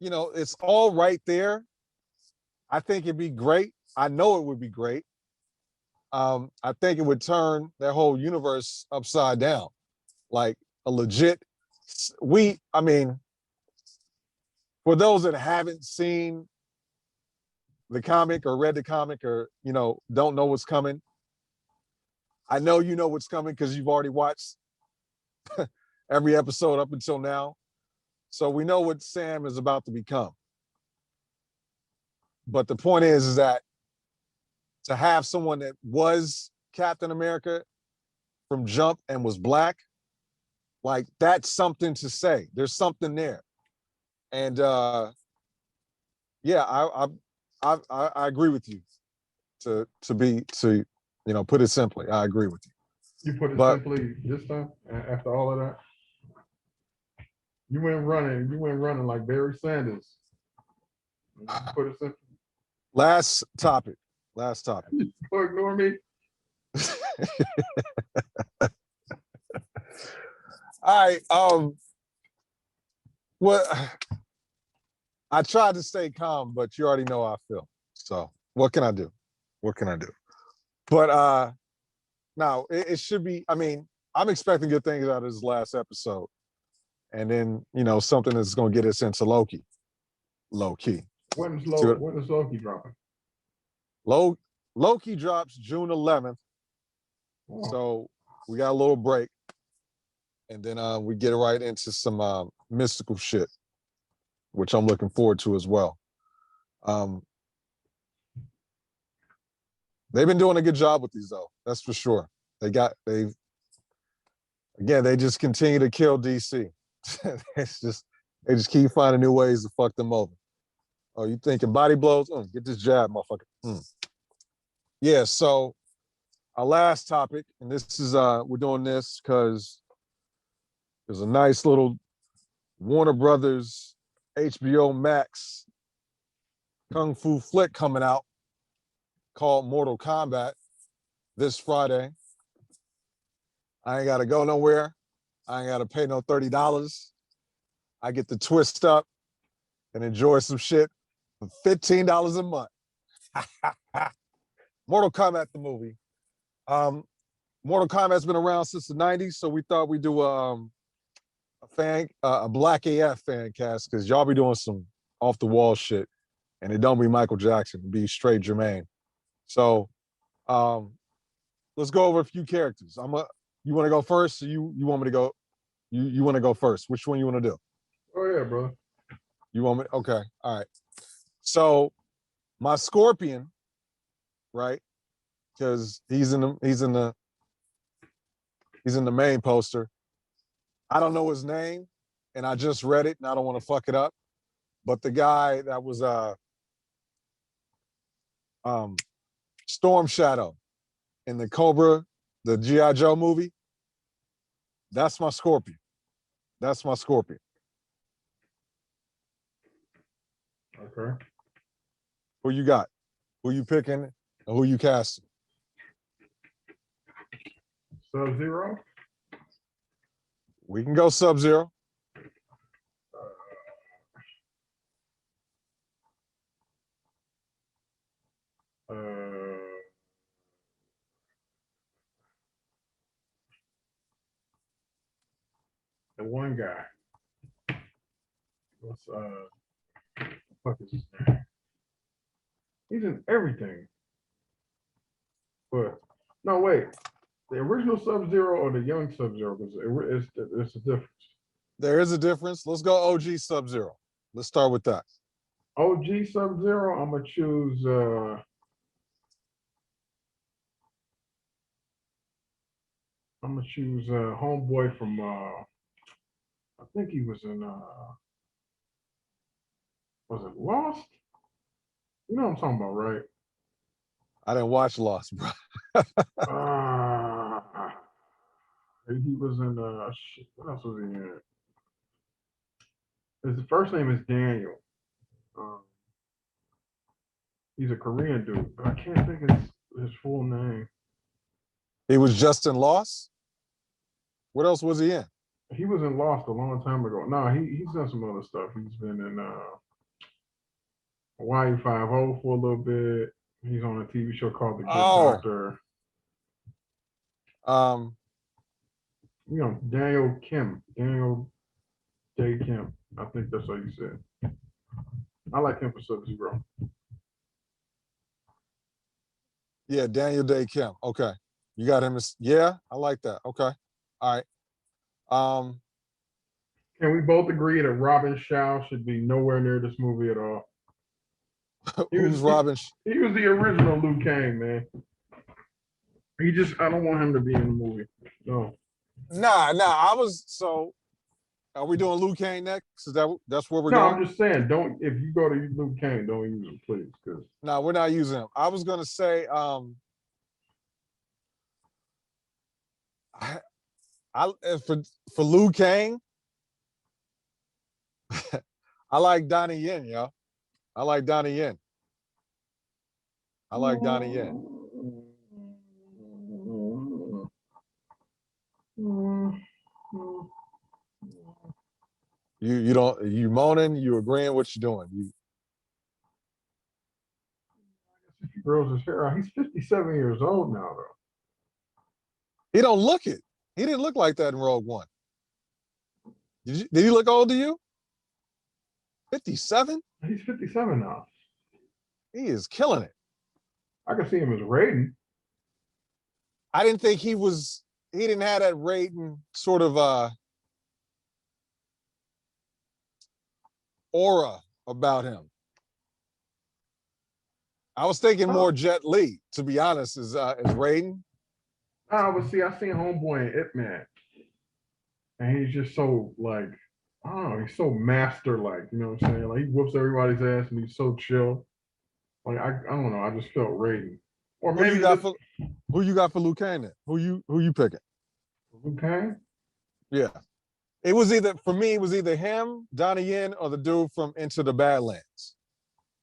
it's all right there. I think it'd be great. I know it would be great. I think it would turn that whole universe upside down. Like a legit, for those that haven't seen the comic or read the comic or, don't know what's coming, I know you know what's coming because you've already watched every episode up until now. So we know what Sam is about to become. But the point is that to have someone that was Captain America from jump and was black, like that's something to say. There's something there. And yeah, I agree with you. To put it simply, I agree with you.
You put it
But
simply this time after all of that. You went running like Barry Sanders. You put it simply.
last topic.
Or ignore me.
All right. Well, I tried to stay calm, but you already know how I feel. So what can I do? But now it should be. I'm expecting good things out of this last episode, and then something that's going to get us into Loki. Low key.
When is Loki dropping?
Loki drops June 11th.
Oh.
So we got a little break, and then we get right into some mystical shit, which I'm looking forward to as well. They've been doing a good job with these though, that's for sure. They just continue to kill DC. They just keep finding new ways to fuck them over. Oh, you thinking body blows? Get this jab, motherfucker. Yeah, so our last topic, and this is we're doing this because there's a nice little Warner Brothers HBO Max kung fu flick coming out called Mortal Kombat this Friday. I ain't gotta go nowhere. I ain't gotta pay no $30. I get to twist up and enjoy some shit for $15 a month. Mortal Kombat the movie. Mortal Kombat's been around since the 90s, so we thought we'd do a Black AF fan cast because y'all be doing some off the wall shit, and it don't be Michael Jackson, it be straight Jermaine. So let's go over a few characters. You want to go first, or you want me to go? You want to go first? Which one you want to do?
Oh yeah, brother.
You want me? Okay, all right. So my Scorpion, right? Because he's in the main poster. I don't know his name, and I just read it, and I don't want to fuck it up. But the guy that was Storm Shadow in the Cobra, the G.I. Joe movie, that's my Scorpion.
Okay.
Who you got? Who you picking? And who you casting?
Sub-Zero.
We can go Sub-Zero.
The one guy. What's fuck is his name? He's in everything. But no, wait. The original Sub-Zero or the young Sub-Zero? Because it's a difference.
There is a difference. Let's go OG Sub-Zero. Let's start with that.
OG Sub-Zero, I'm gonna choose homeboy from I think he was in was it Lost? You know what I'm talking about, right?
I didn't watch Lost, bro.
Uh, he was in shit, what else was he in? His first name is Daniel. Um, he's a Korean dude, but I can't think of his full name.
He was just in Lost. What else was he in?
He was in Lost a long time ago. No, he's done some other stuff. He's been in Hawaii Five-0 for a little bit. He's on a TV show called The Good Doctor. You know, Daniel Day Kim. I think that's what you said. I like him for Sub-Zero.
Yeah, Daniel Day Kim. Okay. You got him. Yeah, I like that. Okay. All right.
Can we both agree that Robin Shaw should be nowhere near this movie at all?
Who's Robin?
He was the original Liu Kang, man. I don't want him to be in the movie. No.
Nah. Are we doing Liu Kang next? That's where we're going?
I'm just saying, if you go to Liu Kang, don't use him, please.
No, we're not using him. I was gonna say, for Liu Kang, I like Donnie Yen, yo. I like Donnie Yen. You moaning, you agreeing what you're doing.
If he grows his hair out, he's 57 years old now, though.
He don't look it. He didn't look like that in Rogue One. Did he look old to you? 57?
He's 57 now.
He is killing it.
I can see him as Raiden.
I didn't think he didn't have that Raiden sort of aura about him. I was thinking more Jet Li, to be honest, as Raiden.
But see, I seen Homeboy in Ip Man. And he's just so like, I don't know, he's so master-like, you know what I'm saying? Like he whoops everybody's ass and he's so chill. Like I don't know, I just felt Raiden. Or maybe
who you got for Liu Kang then? Who you picking?
Liu Kang?
Yeah. It was either him, Donnie Yen, or the dude from Into the Badlands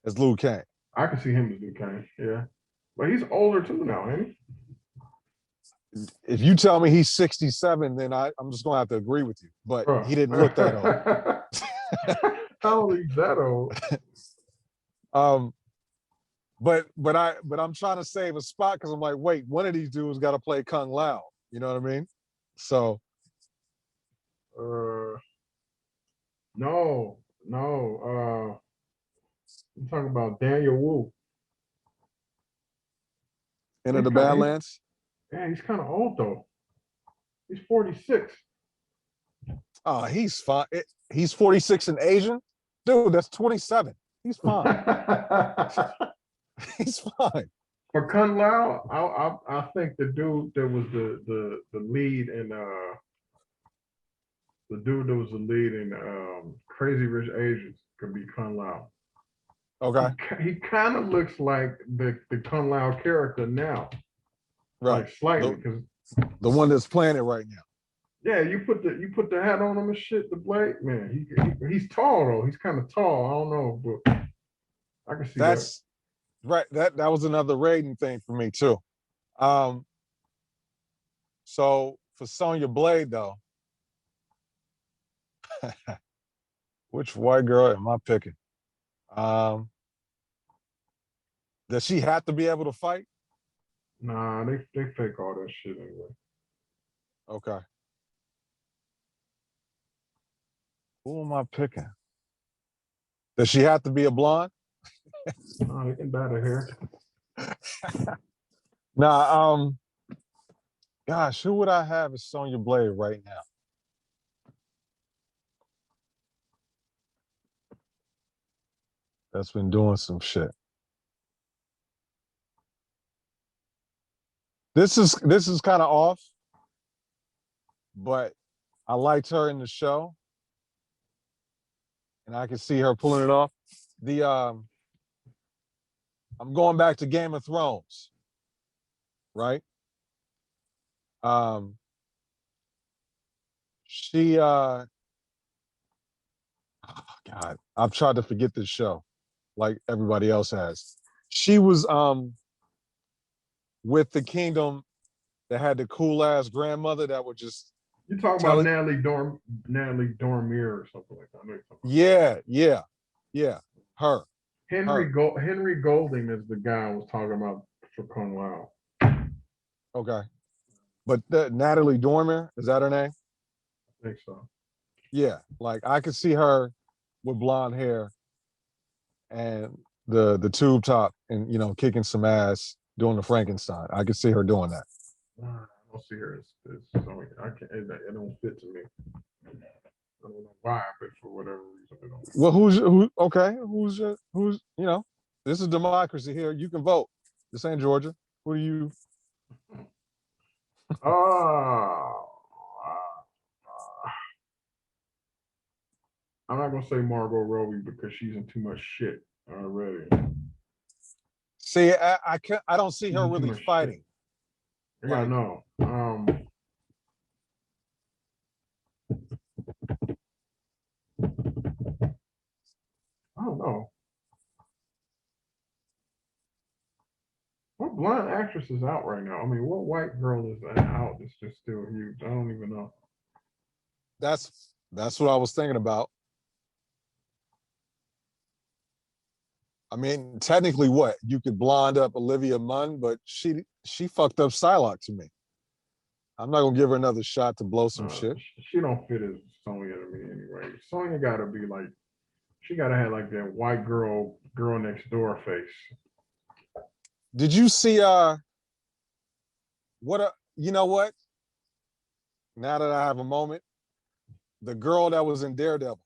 as Liu Kang.
I can see him as Liu Kang, yeah. But he's older too now, ain't he?
If you tell me he's 67, then I'm just gonna have to agree with you. But he didn't look that old.
How old is that old?
But I'm trying to save a spot because I'm like, wait, one of these dudes got to play Kung Lao. You know what I mean? So,
no. I'm talking about Daniel Wu.
Into the Badlands.
Yeah, he's kind of old though. He's 46.
Oh, he's fine. He's 46 and Asian, dude. That's 27. He's fine. He's fine.
For Kung Lao, I think the dude that was the lead in Crazy Rich Asians could be Kung Lao.
Okay.
He kind of looks like the Kung Lao character now.
Right.
Like slightly, because
the one that's playing it right now.
Yeah, you put the hat on him and shit. The blade, man. He's tall though. He's kind of tall. I don't know, but I can see
that's right. That was another Raiden thing for me too. So for Sonya Blade though, which white girl am I picking? Does she have to be able to fight?
Nah, they fake all that shit anyway.
Okay. Who am I picking? Does she have to be a blonde?
No, they can dye their hair.
Nah, gosh, who would I have as Sonya Blade right now? that's been doing some shit. This is kind of off, but I liked her in the show, and I can see her pulling it off. The I'm going back to Game of Thrones, right? She oh God, I've tried to forget this show, like everybody else has. She was with the kingdom that had the cool ass grandmother that would just
You talking
tell
about
it.
Natalie Dormier or something like that. I know you're talking about.
Yeah. Her.
Henry Golding is the guy I was talking about for Cornwall.
Okay. But Natalie Dormer, is that her name?
I think so.
Yeah. Like I could see her with blonde hair and the tube top and kicking some ass doing the Frankenstein. I could see her doing that.
I don't see her as something. I can't. It don't fit to me. I don't know why, but for whatever reason, it don't.
Well, who's this is democracy here. You can vote. This ain't Georgia. Who do you?
Oh, I'm not gonna say Margot Robbie because she's in too much shit already.
See, I don't see her really fighting.
Yeah, no. I don't know. What blind actress is out right now? I mean, what white girl is out that's just still huge? I don't even know.
That's what I was thinking about. I mean, technically, what you could blonde up Olivia Munn, but she fucked up Psylocke to me. I'm not gonna give her another shot to blow some shit.
She don't fit as Sonya to me anyway. Sonya gotta be like, she gotta have like that white girl next door face.
Did you see you know what? Now that I have a moment, the girl that was in Daredevil,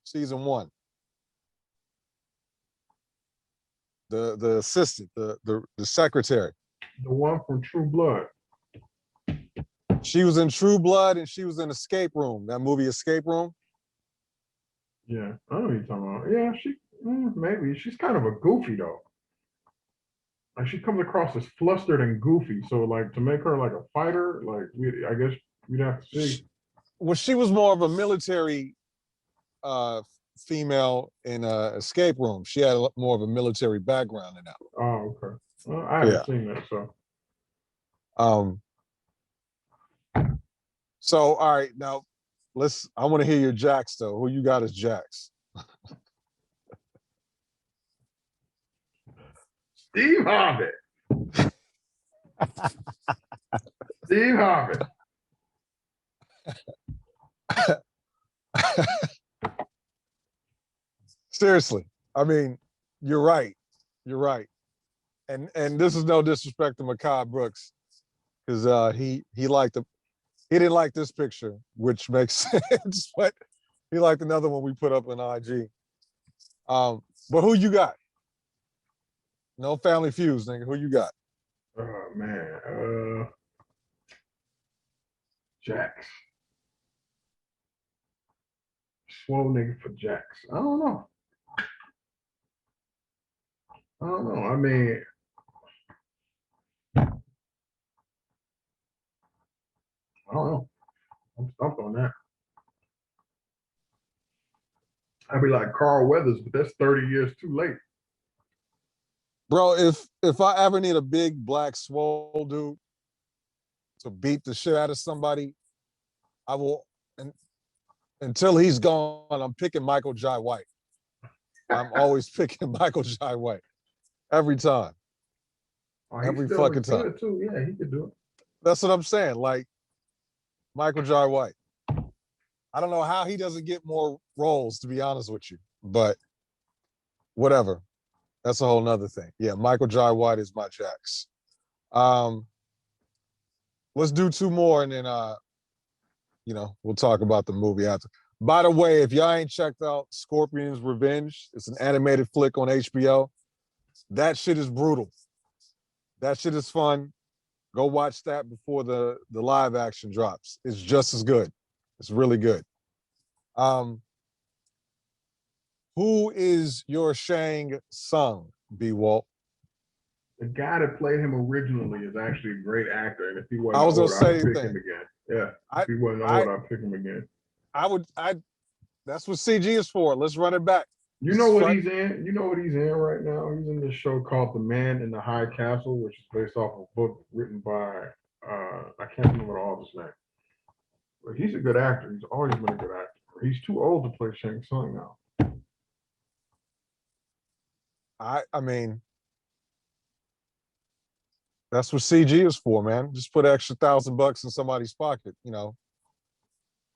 season 1. The assistant, the secretary.
The one from True Blood.
She was in True Blood and she was in Escape Room, that movie Escape Room.
Yeah, I know what you're talking about. Yeah, maybe. She's kind of a goofy though. Like she comes across as flustered and goofy. So like to make her like a fighter, like I guess we'd have to see.
Well, she was more of a military female in Escape Room. She had more of a military background in that.
Oh, okay. Well, I haven't seen that, so.
So all right, now I want to hear your Jax though. Who you got as Jax?
Steve Harvey. Steve Harvey.
Seriously, I mean, you're right. You're right. And this is no disrespect to Makai Brooks, because he didn't like this picture, which makes sense, but he liked another one we put up on IG. But who you got? No family feuds, nigga. Who you got?
Oh man. Jax. Swole nigga for Jax. I don't know. I mean, I don't know. I'm stumped on that. I'd be like Carl Weathers, but that's 30 years too late.
Bro, if I ever need a big black swole dude to beat the shit out of somebody, I will, until he's gone, I'm picking Michael Jai White. I'm always picking Michael Jai White. Every time. Every fucking time.
Too. Yeah, he could do it.
That's what I'm saying. Like, Michael Jai White. I don't know how he doesn't get more roles, to be honest with you. But whatever. That's a whole nother thing. Yeah, Michael Jai White is my Jax. Let's do 2 more and then we'll talk about the movie after. By the way, if y'all ain't checked out Scorpion's Revenge, it's an animated flick on HBO. That shit is brutal. That shit is fun. Go watch that before the live action drops. It's just as good. It's really good. Who is your Shang Tsung, B. Walt?
The guy that played him originally is actually a great actor, and if he wasn't
I was gonna
old,
say
I'd pick
thing.
him again. Yeah,
I
if he wasn't
I
old, I'd pick him again.
I that's what CG is for. Let's run it back.
You know what he's in? You know what he's in right now? He's in this show called The Man in the High Castle, which is based off a book written by I can't remember the author's name. But he's a good actor. He's always been a good actor. He's too old to play Shang Tsung now.
I mean, that's what CG is for, man. Just put extra $1,000 in somebody's pocket,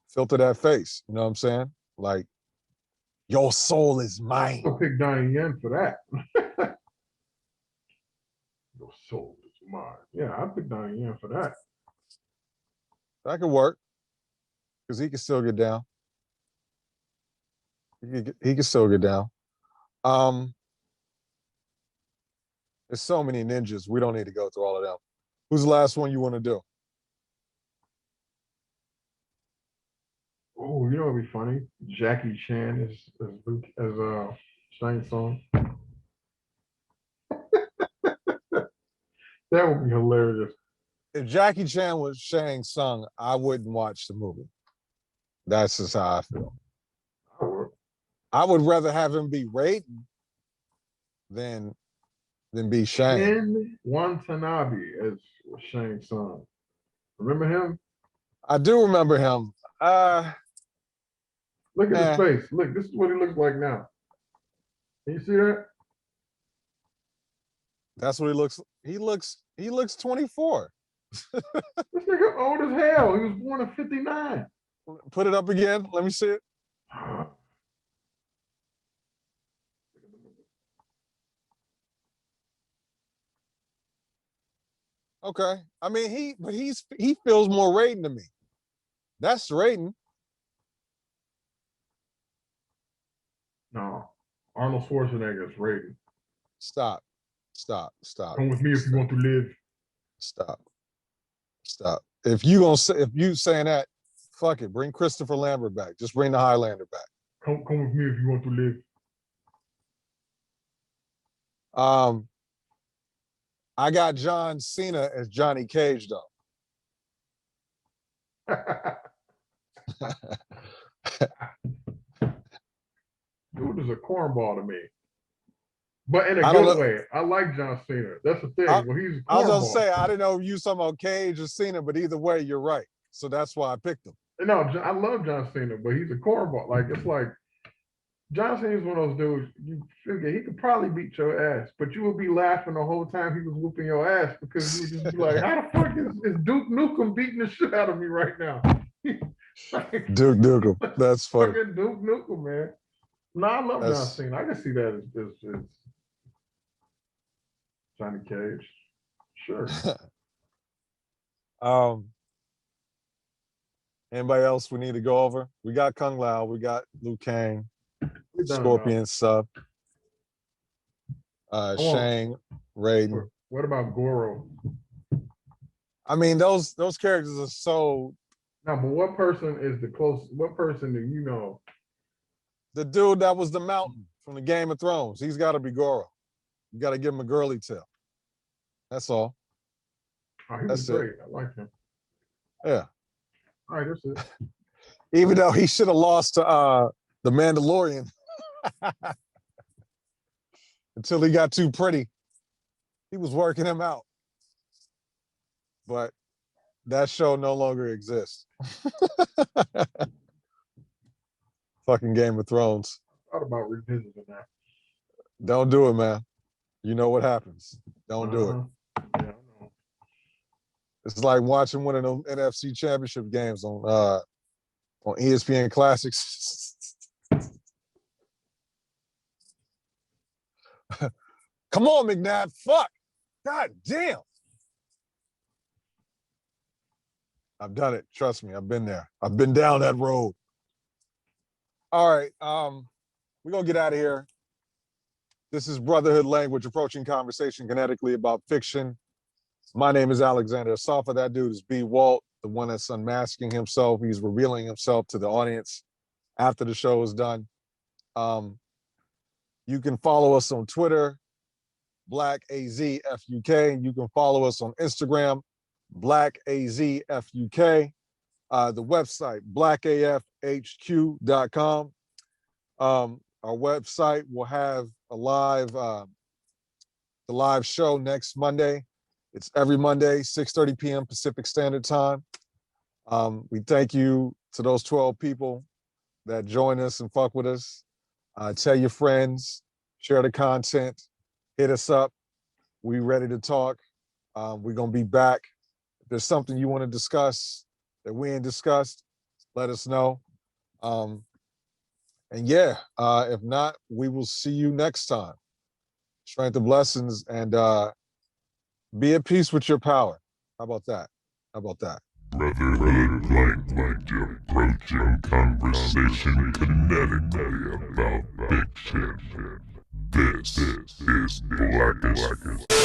filter that face. You know what I'm saying? Like, your soul is mine.
I'll pick Donnie Yen for that. Your soul is mine. Yeah, I'll pick Donnie Yen for that.
That could work. Because he can still get down. He can still get down. There's so many ninjas. We don't need to go through all of them. Who's the last one you want to do?
Oh, you know what'd be funny? Jackie Chan as Shang Tsung. That would be hilarious.
If Jackie Chan was Shang Tsung, I wouldn't watch the movie. That's just how I feel. I would rather have him be Raiden than be Shang.
Ken Watanabe as Shang Tsung. Remember him?
I do remember him.
Look at his face. Look, this is what he looks like now. Can you see that?
That's what he looks. He looks 24.
This nigga old as hell. He was born in 59.
Put it up again. Let me see it. Okay. I mean, he feels more Raiden to me. That's Raiden.
No. Arnold Schwarzenegger is Raiden.
Stop.
Come with me if you want to live.
Stop. If you saying that, fuck it. Bring Christopher Lambert back. Just bring the Highlander back.
Come with me if you want to live.
I got John Cena as Johnny Cage though.
Dude is a cornball to me. But in a good way. I like John Cena. That's the thing. Well, he's a cornball.
I was gonna say, I didn't know if you were talking about Cage or Cena, but either way, you're right. So that's why I picked him.
No, I love John Cena, but he's a cornball. Like, it's like John Cena's one of those dudes, you figure he could probably beat your ass, but you would be laughing the whole time he was whooping your ass because you would just be like, how the fuck is Duke Nukem beating the shit out of me right now? Like,
Duke Nukem. That's funny.
Fucking Duke Nukem, man. No, I love John Cena. I can see that as Johnny Cage. Sure.
Anybody else we need to go over? We got Kung Lao, we got Liu Kang, Scorpion Sub, Shang, Raiden.
What about Goro?
I mean, those characters are so.
No, but what person is what person do you know?
The dude that was the mountain from the Game of Thrones. He's got to be Goro. You got to give him a girly tail. That's all.
Oh, he was great. I like him.
Yeah.
All right, that's it.
Even though he should have lost to the Mandalorian until he got too pretty. He was working him out. But that show no longer exists. Fucking Game of Thrones.
I thought about revisiting that.
Don't do it, man. You know what happens. Don't do it.
Yeah, I know.
It's like watching one of them NFC championship games on ESPN Classics. Come on, McNabb. Fuck. God damn. I've done it. Trust me. I've been there. I've been down that road. All right. We're gonna get out of here. This is Brotherhood Language, approaching conversation kinetically about fiction. My name is Alexander Asafa. That dude is B. Walt, the one that's unmasking himself. He's revealing himself to the audience after the show is done. You can follow us on Twitter, BlackAZFUK. You can follow us on Instagram, BlackAZFUK. The website, blackafhq.com. Our website will have a the live show next Monday. It's every Monday, 6:30 p.m. Pacific Standard Time. We thank you to those 12 people that join us and fuck with us. Tell your friends, share the content, hit us up. We ready to talk. We're gonna be back. If there's something you want to discuss that we ain't discussed, let us know. And yeah, if not, we will see you next time. Strength and blessings, and be at peace with your power. How about that? How about that?
Brotherhood approaching conversation kinetically about fiction. This is Blackest.